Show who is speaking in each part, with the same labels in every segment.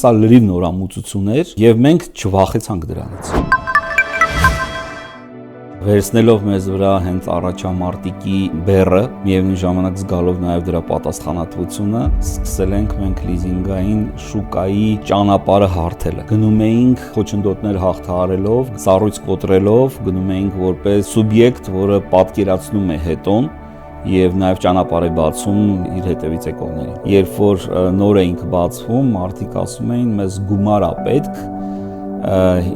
Speaker 1: սա լրիվ նորամուծություն էր եւ մենք չվախեցանք դրանից։ Վերցնելով մեզ վրա հենց առաջամարտիկի բեռը, միևնույն ժամանակ զգալով նաև դրա պատասխանատվությունը, սկսել ենք մենք լիզինգային շուկայի ճանապարհը հարթելը։ Գնում էինք խոչընդոտներ հաղթահարելով, սառույց կոտրելով, գնում էինք որպես սուբյեկտ, որը պատկերացնում է հետոն եւ նաեւ ճանապարհ է բացում իր հետևից եկողներին։ Երբ որ նոր էինք բացվում, մարդիկ ասում էին մեզ գումար է պետք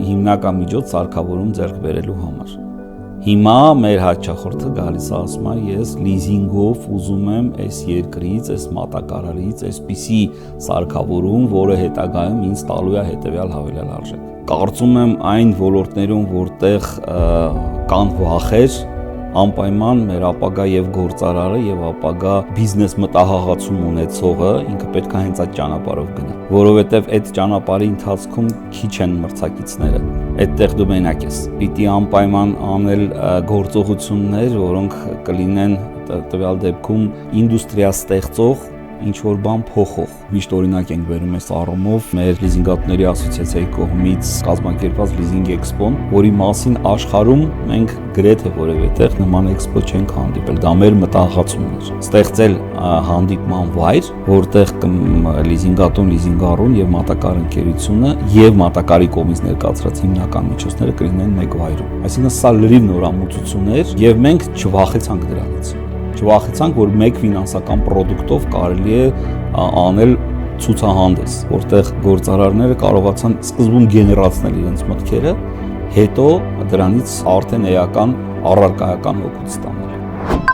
Speaker 1: հիմնական միջոց սարքավորում ձեռք բերելու համար։ Հիմա մեր հաճախորդը գալիս է ասում է ես լիզինգով ուզում եմ այս երկրից, այս մատակարարից, այսպիսի սարքավորում, որը հետագայում ինձ տալու է հետևյալ հավելյալ արժեք։ Կարծում եմ այն ոլորտներում, որտեղ կան վախեր, անպայման մեր ապագա եւ գործարարը եւ ապագա բիզնես մտահղացում ունեցողը ինքը պետք է հենց այդ ճանապարհով գնա, որովհետեւ այդ ճանապարհի ընթացքում քիչ են մրցակիցները, այդտեղ դու մենակ ես։ Պիտի անպայման անել գործողություններ, որոնք կլինեն տվյալ դեպքում ինդուստրիա ստեղծող ինչ որ բան փոխող։ Միշտ օրինակ ենք բերում այս առումով մեր լիզինգատների ասոցիացիայի կողմից կազմակերպված լիզինգ էքսպոն, որի մասին աշխարհում մենք գրեթե որևէ տեղ նման էքսպո չենք հանդիպել։ Դա մեր մտահղացումն էր։ Ստեղծել հանդիպման վայր, որտեղ լիզինգատուն, լիզինգառուն եւ մատակար ընկերությունը եւ մատակարի կողմից ներկայացրած հիմնական միջոցները կլինեն մեկ վայրում։ Այսինքն սա լրիվ նորամուծություն էր եւ մենք չվախեցանք դրանից։ Չվախեցանք, որ մեկ ֆինանսական պրոդուկտով կարելի է անել ցուցահանդես, որտեղ գործարարները կարողացան սկզբում գեներացնել իրենց մտքերը, հետո դրանից արդեն էական առարկայական օգուտ ստանալ։